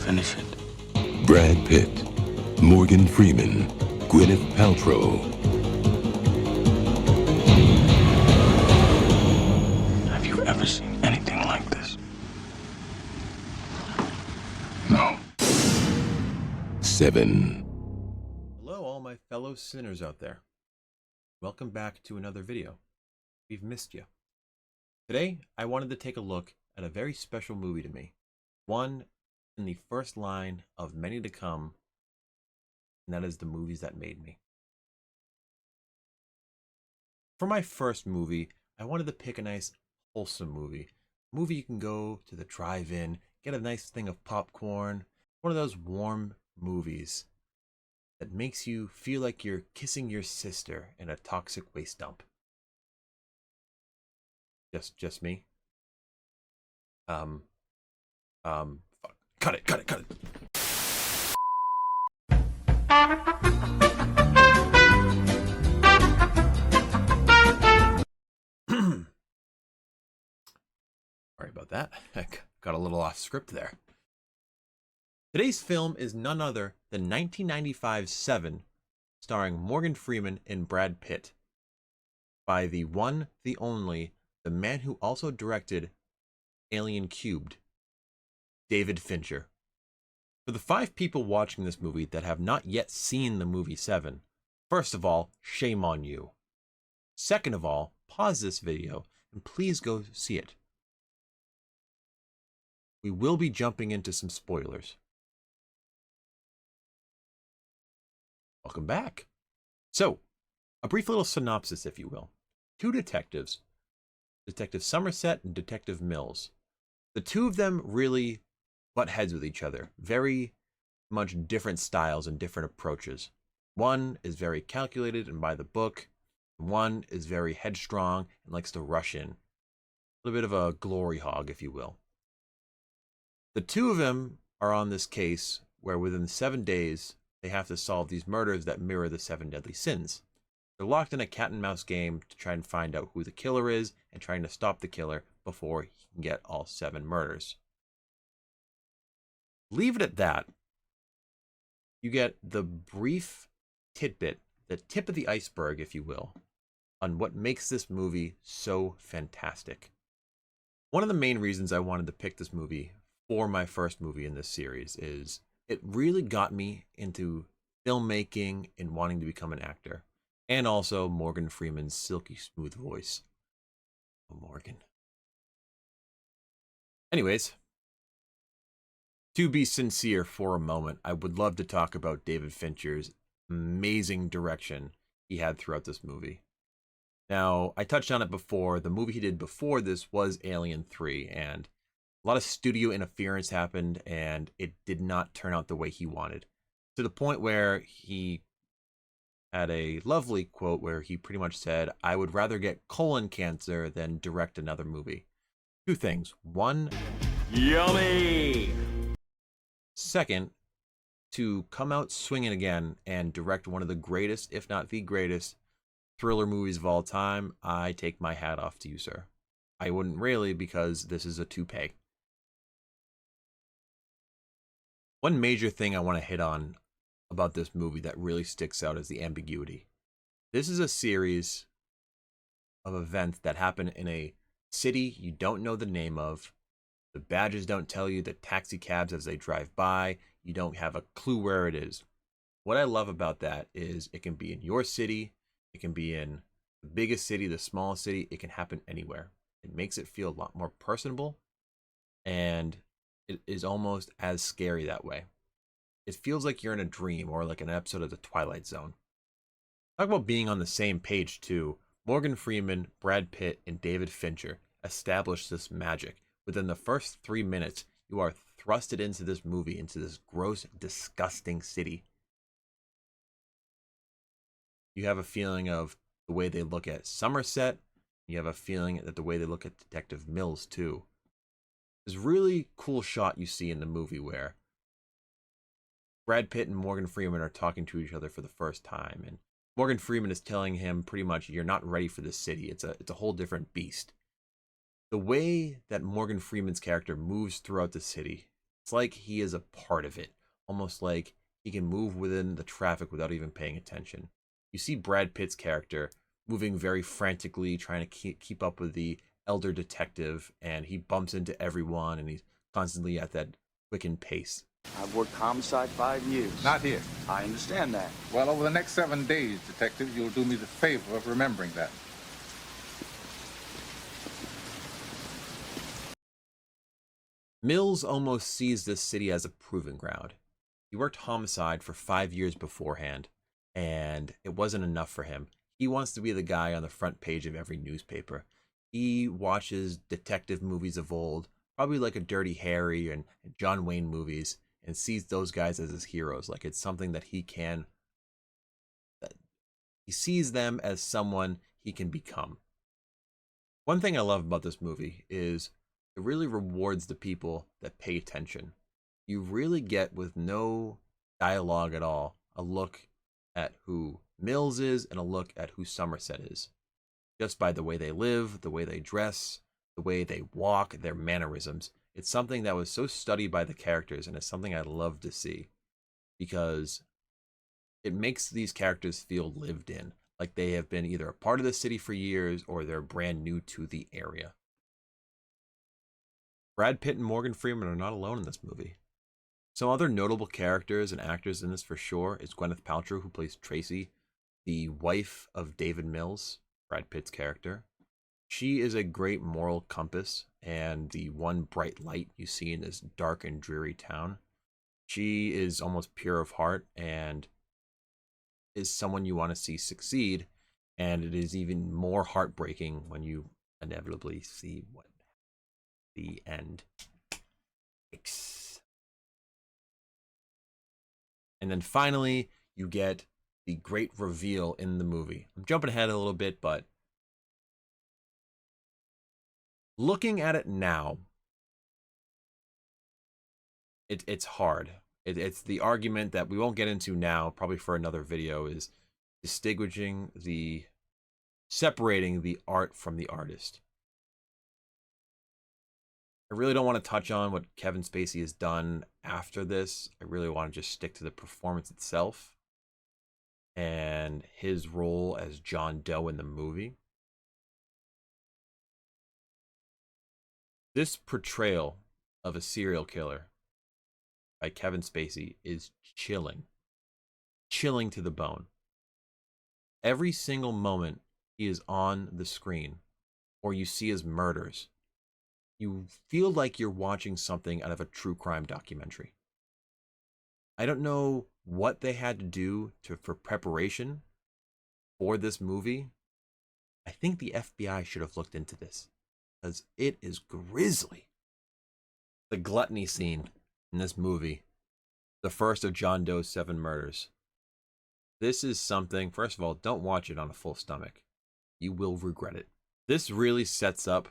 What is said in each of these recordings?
finish it. Brad Pitt, Morgan Freeman, Gwyneth Paltrow. Have you ever seen anything like this? No. 7. Hello, all my fellow sinners out there. Welcome back to another video. We've missed you. Today, I wanted to take a look at a very special movie to me. One in the first line of many to come, and that is the movies that made me. For my first movie, I wanted to pick a nice, wholesome movie. A movie you can go to the drive-in, get a nice thing of popcorn, one of those warm movies that makes you feel like you're kissing your sister in a toxic waste dump. Just me. Fuck. Cut it. Sorry about that. I got a little off script there. Today's film is none other than 1995's Seven, starring Morgan Freeman and Brad Pitt, by the one, the only, the man who also directed Alien Cubed, David Fincher. For the 5 people watching this movie that have not yet seen the movie Seven, first of all, shame on you. Second of all, pause this video and please go see it. We will be jumping into some spoilers. Welcome back. So, a brief little synopsis, if you will. 2 detectives, Detective Somerset and Detective Mills. The 2 of them really butt heads with each other. Very much different styles and different approaches. One is very calculated and by the book. One is very headstrong and likes to rush in. A little bit of a glory hog, if you will. The 2 of them are on this case where within 7 days, they have to solve these murders that mirror the 7 deadly sins. They're locked in a cat and mouse game to try and find out who the killer is and trying to stop the killer before he can get all 7 murders. Leave it at that. You get the brief tidbit, the tip of the iceberg, if you will, on what makes this movie so fantastic. One of the main reasons I wanted to pick this movie for my first movie in this series is it really got me into filmmaking and wanting to become an actor. And also Morgan Freeman's silky smooth voice. Oh, Morgan. Anyways, to be sincere for a moment, I would love to talk about David Fincher's amazing direction he had throughout this movie. Now, I touched on it before. The movie he did before this was Alien 3, and a lot of studio interference happened, and it did not turn out the way he wanted. To the point where he had a lovely quote where he pretty much said, "I would rather get colon cancer than direct another movie." 2 things. 1, Yummy! second, to come out swinging again and direct one of the greatest, if not the greatest, thriller movies of all time. I take my hat off to you, sir. I wouldn't really, because this is a toupee. One major thing I want to hit on about this movie that really sticks out is the ambiguity. This is a series of events that happen in a city you don't know the name of. The badges don't tell you, the taxi cabs as they drive by. You don't have a clue where it is. What I love about that is it can be in your city. It can be in the biggest city, the smallest city. It can happen anywhere. It makes it feel a lot more personable. And it is almost as scary that way. It feels like you're in a dream or like an episode of The Twilight Zone. Talk about being on the same page too. Morgan Freeman, Brad Pitt, and David Fincher established this magic. Within the first 3 minutes, you are thrusted into this movie, into this gross, disgusting city. You have a feeling of the way they look at Somerset. You have a feeling that the way they look at Detective Mills too. There's a really cool shot you see in the movie where Brad Pitt and Morgan Freeman are talking to each other for the first time, and Morgan Freeman is telling him pretty much, "You're not ready for this city. It's a whole different beast." The way that Morgan Freeman's character moves throughout the city It's like he is a part of it, almost like he can move within the traffic without even paying attention. You see Brad Pitt's character moving very frantically, trying to keep up with the elder detective, and he bumps into everyone, and he's constantly at that quickened pace. I've worked homicide 5 years. Not here. I understand that. Well, over the next 7 days, Detective, you'll do me the favor of remembering that. Mills almost sees this city as a proving ground. He worked homicide for 5 years beforehand, and it wasn't enough for him. He wants to be the guy on the front page of every newspaper. He watches detective movies of old, probably like a Dirty Harry and John Wayne movies, and sees those guys as his heroes. Like it's something that he sees them as someone he can become. One thing I love about this movie is it really rewards the people that pay attention. You really get, with no dialogue at all, a look at who Mills is and a look at who Somerset is. Just by the way they live, the way they dress, the way they walk, their mannerisms. It's something that was so studied by the characters, and it's something I love to see because it makes these characters feel lived in, like they have been either a part of the city for years or they're brand new to the area. Brad Pitt and Morgan Freeman are not alone in this movie. Some other notable characters and actors in this for sure is Gwyneth Paltrow, who plays Tracy, the wife of David Mills, Brad Pitt's character. She is a great moral compass and the one bright light you see in this dark and dreary town. She is almost pure of heart and is someone you want to see succeed, and it is even more heartbreaking when you inevitably see what the end. And then finally, you get the great reveal in the movie. I'm jumping ahead a little bit, but looking at it now, it's hard. It's the argument that we won't get into now, probably for another video, is separating the art from the artist. I really don't want to touch on what Kevin Spacey has done after this. I really want to just stick to the performance itself and his role as John Doe in the movie. This portrayal of a serial killer by Kevin Spacey is chilling to the bone. Every single moment he is on the screen or you see his murders, you feel like you're watching something out of a true crime documentary. I don't know what they had to do for preparation for this movie. I think the FBI should have looked into this because it is grisly. The gluttony scene in this movie, the first of John Doe's 7 murders. This is something, first of all, don't watch it on a full stomach. You will regret it. This really sets up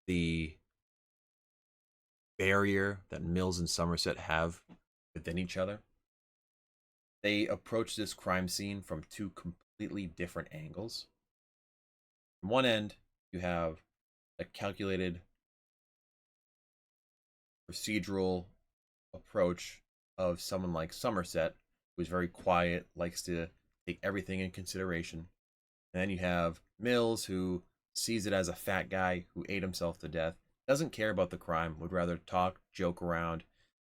the barrier that Mills and Somerset have within each other. They approach this crime scene from 2 completely different angles. On one end, you have a calculated procedural approach of someone like Somerset, who's very quiet, likes to take everything in consideration. And then you have Mills, who sees it as a fat guy who ate himself to death, doesn't care about the crime, would rather talk, joke around,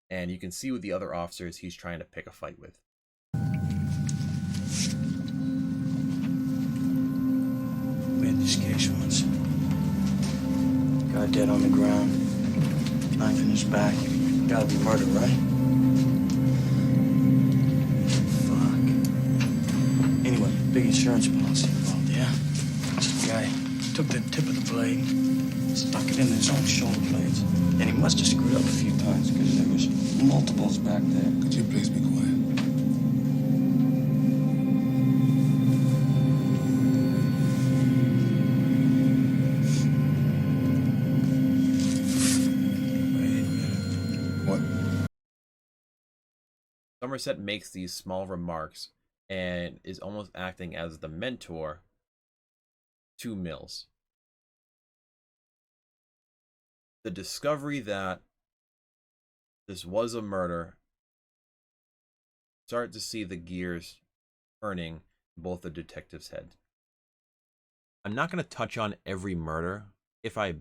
and you can see with the other officers he's trying to pick a fight with. We had this case once. Guy dead on the ground, knife in his back. Gotta be murder, right? Fuck. Anyway, big insurance policy involved, yeah? This guy took the tip of the blade, stuck it in his own shoulder blades, and he must have screwed up a few times because there was multiples back there. Could you please be quiet? Somerset makes these small remarks and is almost acting as the mentor to Mills. The discovery that this was a murder. Start to see the gears turning in both the detectives' heads. I'm not going to touch on every murder. If I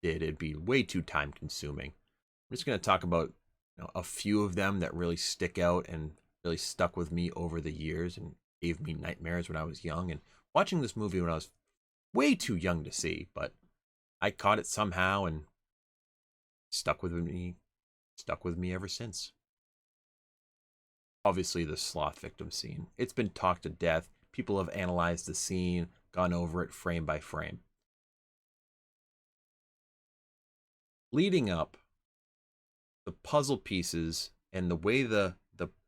did, it'd be way too time consuming. I'm just going to talk about a few of them that really stick out and really stuck with me over the years and gave me nightmares when I was young. And watching this movie when I was way too young to see, but I caught it somehow and stuck with me ever since. Obviously, the sloth victim scene. It's been talked to death. People have analyzed the scene, gone over it frame by frame. Leading up, the puzzle pieces and the way the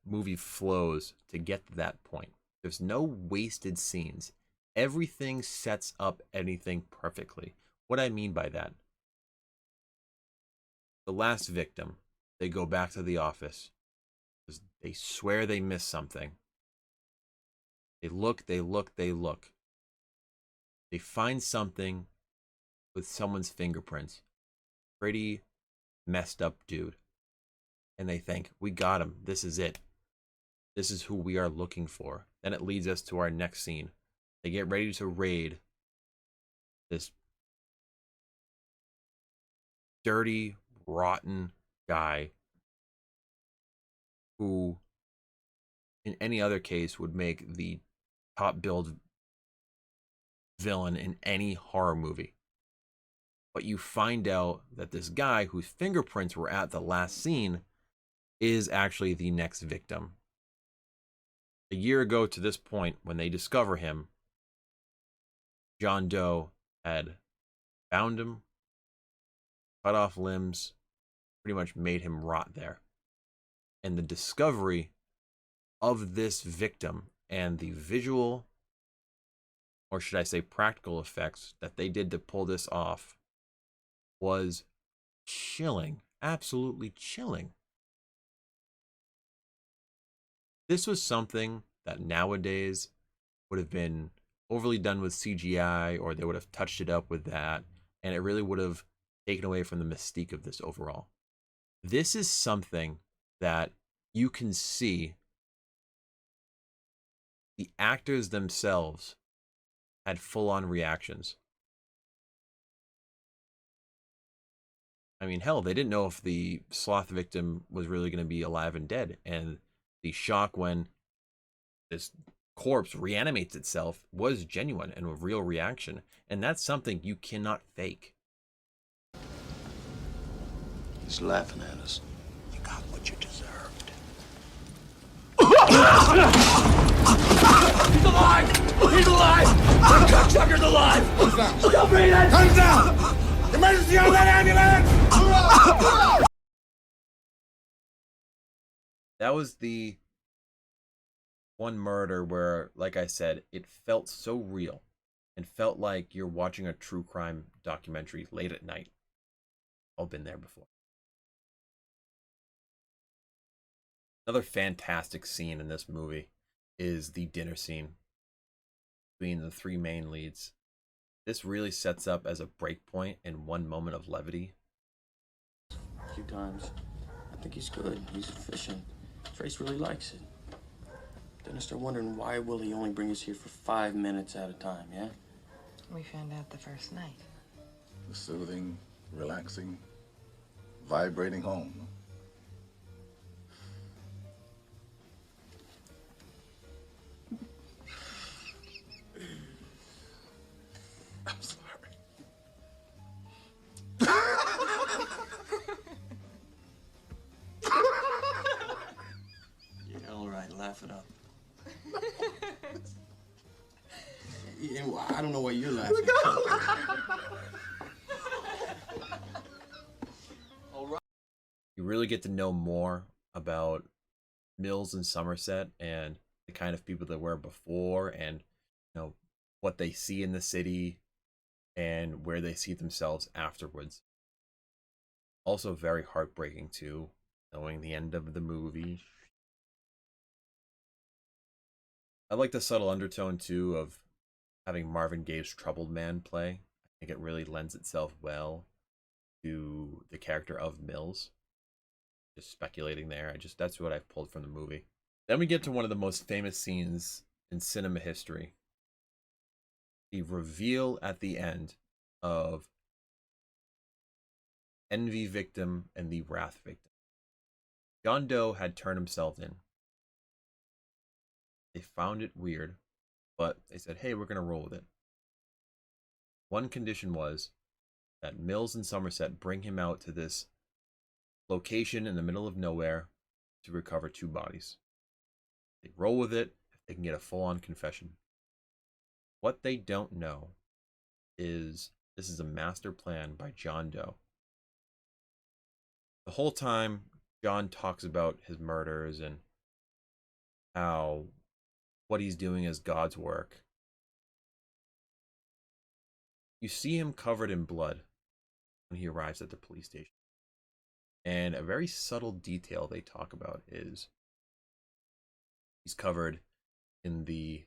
movie flows to get to that point. There's no wasted scenes. Everything sets up anything perfectly. What I mean by that, the last victim, they go back to the office. They swear they missed something. They look. They find something with someone's fingerprints. Pretty messed up dude. And they think, we got him. This is it. This is who we are looking for. Then it leads us to our next scene. They get ready to raid this dirty, rotten guy who, in any other case, would make the top billed villain in any horror movie. But you find out that this guy whose fingerprints were at the last scene is actually the next victim. A year ago to this point, when they discover him, John Doe had bound him, cut off limbs, pretty much made him rot there. And the discovery of this victim and the visual, or should I say practical effects that they did to pull this off was chilling, absolutely chilling. This was something that nowadays would have been overly done with CGI, or they would have touched it up with that, and it really would have taken away from the mystique of this overall. This is something that you can see the actors themselves had full-on reactions. I mean, hell, they didn't know if the sloth victim was really going to be alive and dead, and the shock when this corpse reanimates itself was genuine and a real reaction, and that's something you cannot fake. He's laughing at us. You got what you deserved. He's alive! He's alive! The cocksucker's alive! Still breathing! Hands down! Emergency on that ambulance! That was the one murder where, like I said, it felt so real and felt like you're watching a true crime documentary late at night. I've been there before. Another fantastic scene in this movie is the dinner scene between the three main leads. This really sets up as a break point and one moment of levity. A few times. I think he's good. He's efficient. Trace really likes it. Then I start wondering, why will he only bring us here for 5 minutes at a time, yeah? We found out the first night. The soothing, relaxing, vibrating home. I'm sorry. Yeah, all right, laugh it up. Yeah, well, I don't know why you're laughing. You really get to know more about Mills and Somerset and the kind of people that were before, and what they see in the city and where they see themselves afterwards. Also very heartbreaking too, knowing the end of the movie. I like the subtle undertone too of having Marvin Gaye's troubled man play. I think it really lends itself well to the character of Mills. just speculating there. That's what I've pulled from the movie. Then we get to one of the most famous scenes in cinema history. The reveal at the end of Envy Victim and the Wrath Victim. John Doe had turned himself in. They found it weird, but they said, hey, we're going to roll with it. One condition was that Mills and Somerset bring him out to this location in the middle of nowhere to recover 2 bodies. They roll with it if they can get a full-on confession. What they don't know is this is a master plan by John Doe. The whole time, John talks about his murders and how what he's doing is God's work. You see him covered in blood when he arrives at the police station. And a very subtle detail they talk about is he's covered in the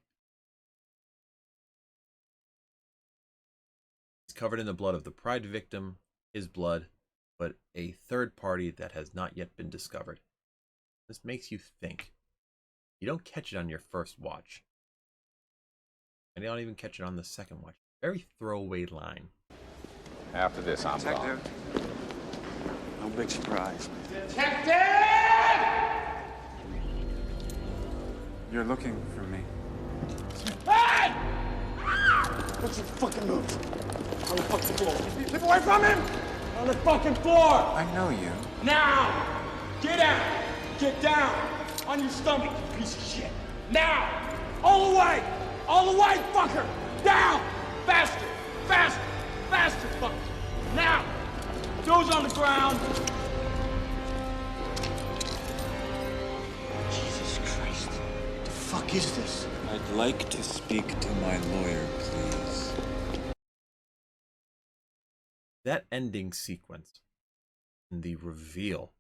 blood of the Pride victim, his blood, but a third party that has not yet been discovered. This makes you think. You don't catch it on your first watch. And you don't even catch it on the second watch. Very throwaway line. After this, I'm gone. No big surprise. You're looking for me. What's your fucking move? On the fucking floor. Keep away from him! On the fucking floor! I know you. Now! Get out! Get down! On your stomach, you piece of shit! Now! All the way! All the way, fucker! Down! Faster! Faster! Faster, fucker! Now! Those on the ground! Jesus Christ. The fuck is this? I'd like to speak to my lawyer, please. That ending sequence and the reveal,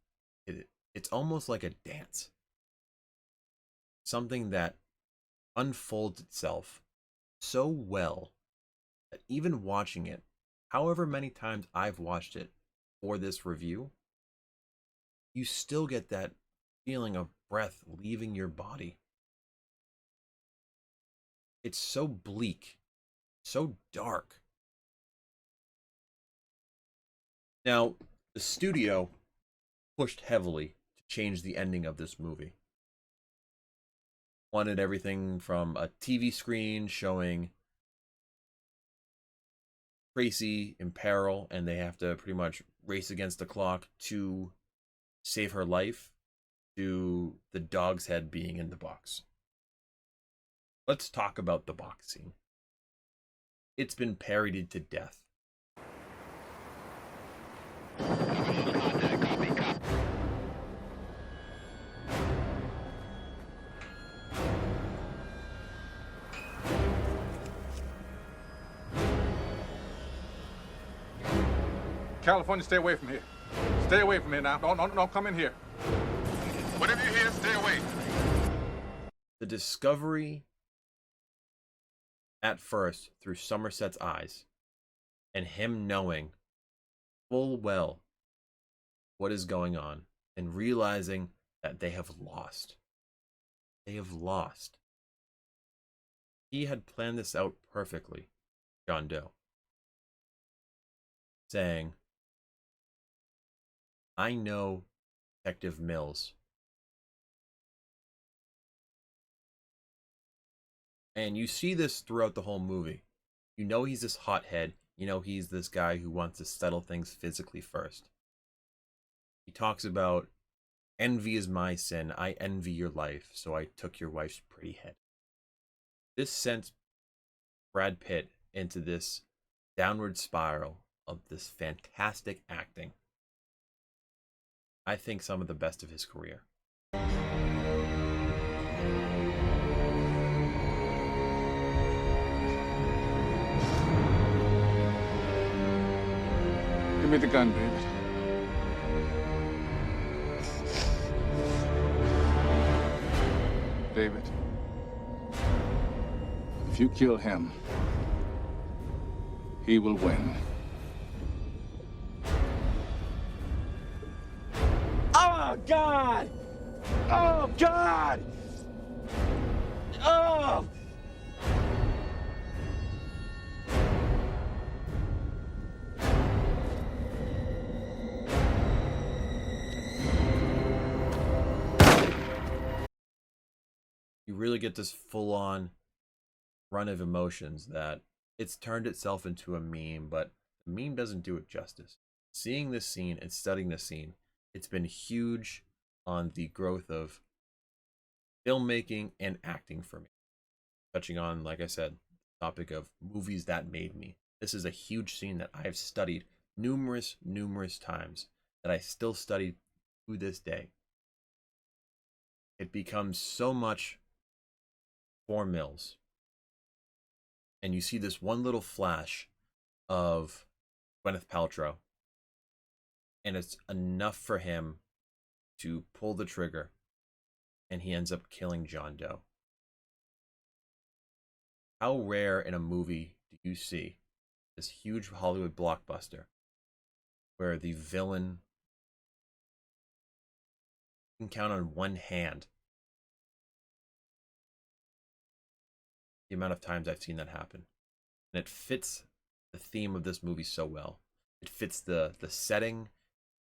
it's almost like a dance. Something that unfolds itself so well that even watching it, however many times I've watched it for this review, you still get that feeling of breath leaving your body. It's so bleak, so dark. Now, the studio pushed heavily to change the ending of this movie. Wanted everything from a TV screen showing Tracy in peril and they have to pretty much race against the clock to save her life, to the dog's head being in the box. Let's talk about the box scene. It's been parodied to death. California, stay away from here. Stay away from here now. Don't come in here. Whatever you hear, stay away. The discovery at first through Somerset's eyes and him knowing full well what is going on and realizing that they have lost. They have lost. He had planned this out perfectly, John Doe, saying, I know Detective Mills. And you see this throughout the whole movie. You know he's this hothead. You know he's this guy who wants to settle things physically first. He talks about, envy is my sin. I envy your life, so I took your wife's pretty head. This sent Brad Pitt into this downward spiral of this fantastic acting. I think some of the best of his career. Give me the gun, David. David, if you kill him, he will win. Oh, God! Oh, God! Oh! You really get this full-on run of emotions that it's turned itself into a meme, but the meme doesn't do it justice. Seeing this scene and studying this scene, it's been huge on the growth of filmmaking and acting for me. Touching on, like I said, the topic of movies that made me. This is a huge scene that I've studied numerous times, that I still study to this day. It becomes so much for Mills. And you see this one little flash of Gwyneth Paltrow, and it's enough for him to pull the trigger, and he ends up killing John Doe. How rare in a movie do you see this huge Hollywood blockbuster where the villain can count on one hand the amount of times I've seen that happen? And it fits the theme of this movie so well. It fits the setting,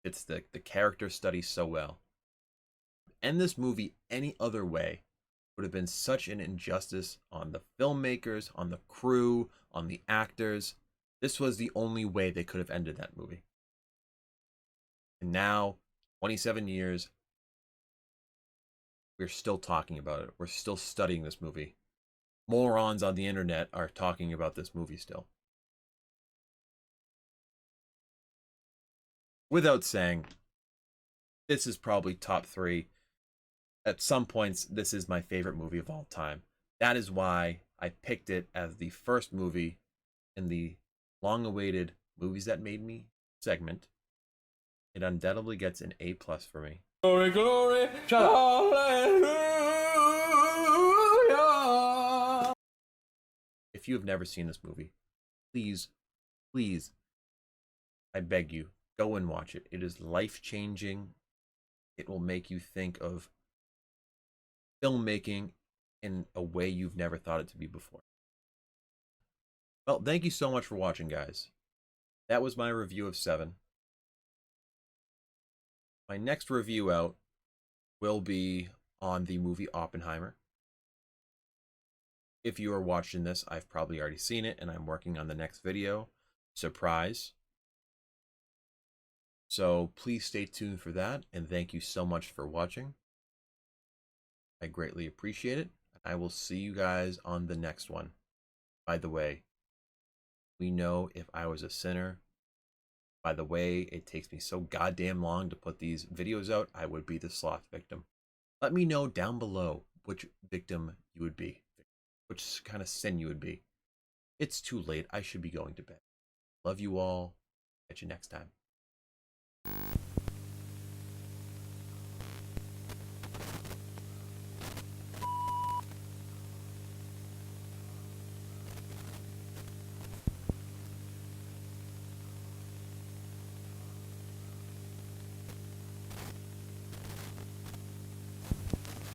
fits the character study so well. End this movie any other way would have been such an injustice on the filmmakers, on the crew, on the actors. This was the only way they could have ended that movie. And now, 27 years, we're still talking about it. We're still studying this movie. Morons on the internet are talking about this movie still. Without saying, this is probably top 3. At some points, this is my favorite movie of all time. That is why I picked it as the first movie in the long-awaited Movies That Made Me segment. It undoubtedly gets an A+ for me. Glory, glory, hallelujah. If you have never seen this movie, please, I beg you, go and watch it. It is life-changing. It will make you think of filmmaking in a way you've never thought it to be before. Well, thank you so much for watching, guys. That was my review of Seven. My next review out will be on the movie Oppenheimer. If you are watching this, I've probably already seen it, and I'm working on the next video. Surprise. So please stay tuned for that, and thank you so much for watching. I greatly appreciate it. I will see you guys on the next one. By the way, we know if I was a sinner, by the way it takes me so goddamn long to put these videos out, I would be the sloth victim. Let me know down below which victim you would be, which kind of sin you would be. It's too late. I should be going to bed. Love you all. Catch you next time.